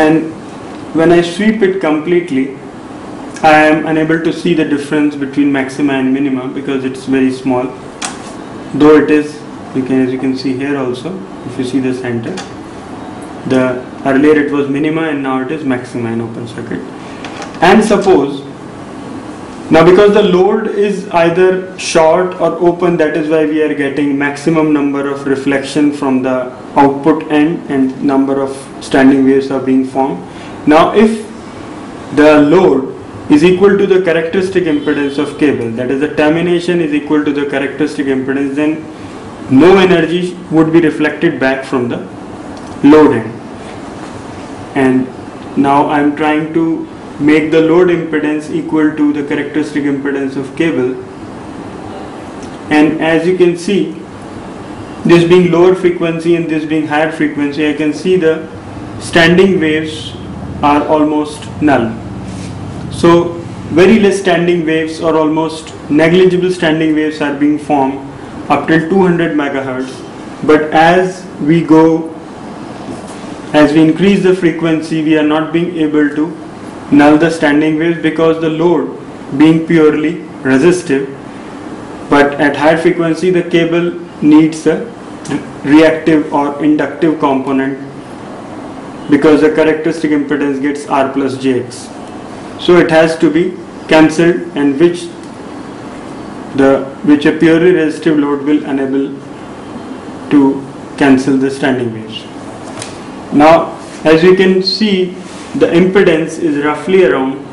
and when I sweep it completely, I am unable to see the difference between maxima and minima because it's very small, though it is, as you can see here also, if you see the center, earlier it was minima and now it is maxima in open circuit. And suppose, now because the load is either short or open, that is why we are getting maximum number of reflection from the output end and number of standing waves are being formed. Now if the load is equal to the characteristic impedance of cable, that is the termination is equal to the characteristic impedance, then no energy would be reflected back from the load end. And now I am trying to make the load impedance equal to the characteristic impedance of cable, and as you can see, this being lower frequency and this being higher frequency, I can see the standing waves are almost null. So very less standing waves or almost negligible standing waves are being formed up till 200 megahertz, but as we increase the frequency, we are not being able to null the standing waves because the load being purely resistive, but at higher frequency the cable needs a reactive or inductive component because the characteristic impedance gets R plus Jx. So it has to be cancelled, and which a purely resistive load will enable to cancel the standing waves. Now as you can see, the impedance is roughly around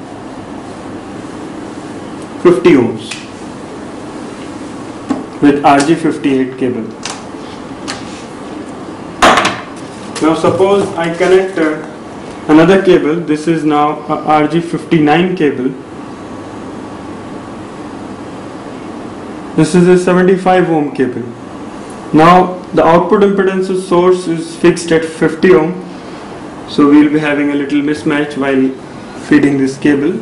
50 ohms with RG58 cable. Now suppose I connect another cable. This is now a RG59 cable. This is a 75 ohm cable. Now the output impedance of source is fixed at 50 ohm. So we will be having a little mismatch while feeding this cable.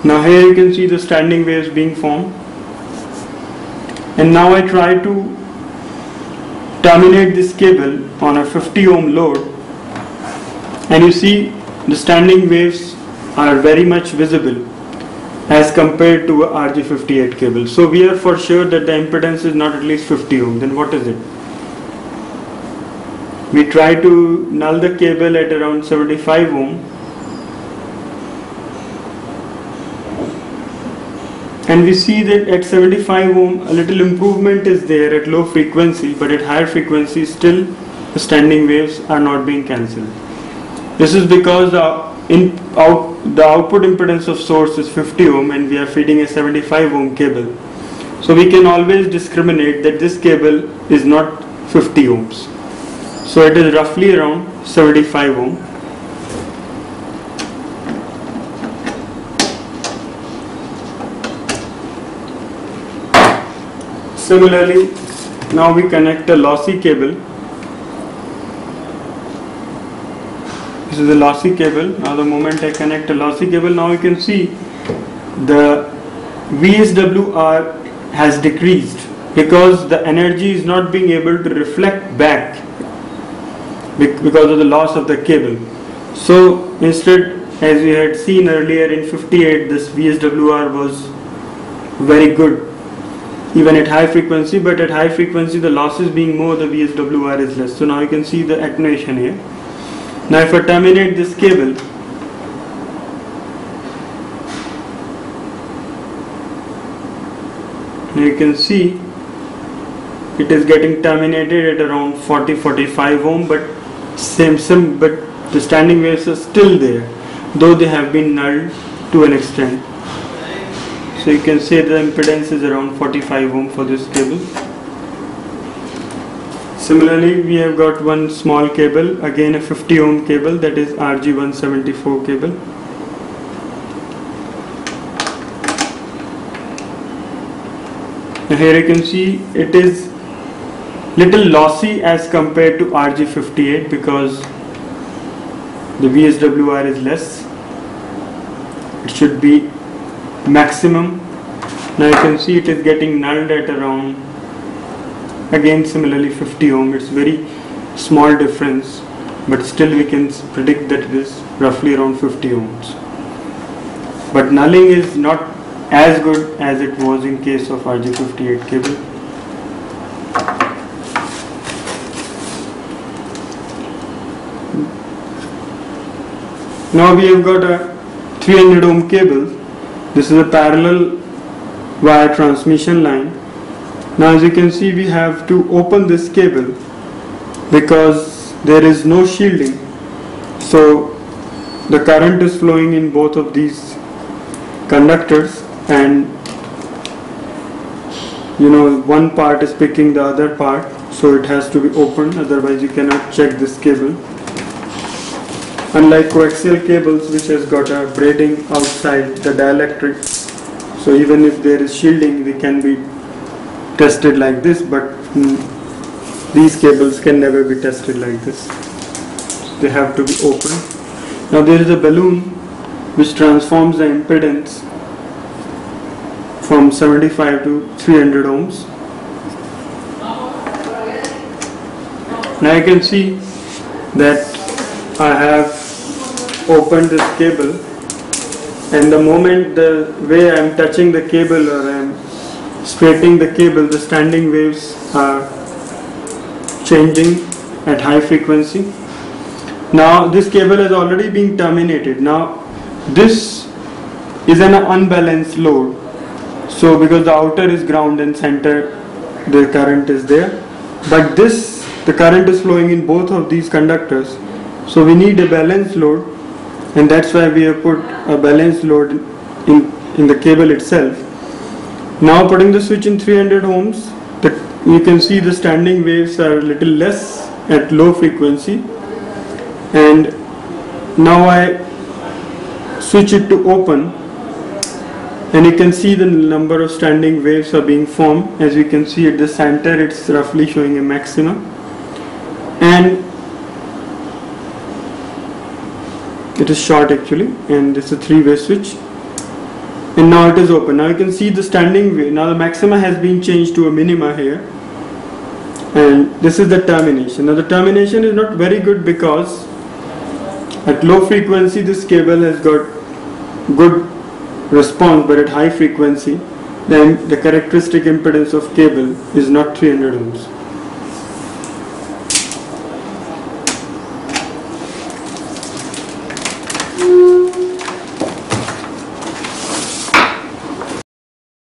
Now here you can see the standing waves being formed, and now I try to terminate this cable on a 50 ohm load, and you see the standing waves are very much visible as compared to a RG58 cable. So we are for sure that the impedance is not at least 50 ohm. Then what is it? We try to null the cable at around 75 ohm, and we see that at 75 ohm a little improvement is there at low frequency, but at higher frequency still the standing waves are not being cancelled. This is because the output impedance of source is 50 ohm and we are feeding a 75 ohm cable. So we can always discriminate that this cable is not 50 ohms. So it is roughly around 75 ohm. Similarly, now we connect a lossy cable. This is a lossy cable. Now the moment I connect a lossy cable, now you can see the VSWR has decreased because the energy is not being able to reflect back because of the loss of the cable. So instead, as we had seen earlier in 58, this VSWR was very good even at high frequency, but at high frequency the losses being more, the VSWR is less. So now you can see the attenuation here. Now if I terminate this cable, now you can see it is getting terminated at around 40-45 ohm, but but the standing waves are still there, though they have been nulled to an extent. So you can say the impedance is around 45 ohm for this cable. Similarly, we have got one small cable, again a 50 ohm cable, that is RG174 cable. Now here you can see it is little lossy as compared to RG58 because the VSWR is less. It should be maximum. Now you can see it is getting nulled at around again similarly 50 ohm. It's very small difference, but still we can predict that it is roughly around 50 ohms. But nulling is not as good as it was in case of RJ58 cable. Now we have got a 300 ohm cable. This is a parallel wire transmission line. Now as you can see, we have to open this cable because there is no shielding, so the current is flowing in both of these conductors, and one part is picking the other part, so it has to be opened, otherwise you cannot check this cable. Unlike coaxial cables, which has got a braiding outside the dielectric, so even if there is shielding, they can be tested like this, but these cables can never be tested like this. They have to be opened. Now there is a balloon which transforms the impedance from 75 to 300 ohms. Now you can see that I have opened this cable, and the moment the way I am touching the cable or I am straightening the cable, the standing waves are changing at high frequency. Now this cable has already been terminated. Now this is an unbalanced load, so because the outer is ground and center the current is there, but the current is flowing in both of these conductors, so we need a balanced load, and that's why we have put a balanced load in the cable itself. Now putting the switch in 300 ohms, you can see the standing waves are a little less at low frequency, and now I switch it to open, and you can see the number of standing waves are being formed. As you can see at the center, it's roughly showing a maxima, and it is short actually, and this is a three-way switch, and now it is open. Now you can see the standing wave. Now the maxima has been changed to a minima here, and this is the termination. Now the termination is not very good because at low frequency this cable has got good response, but at high frequency then the characteristic impedance of cable is not 300 ohms.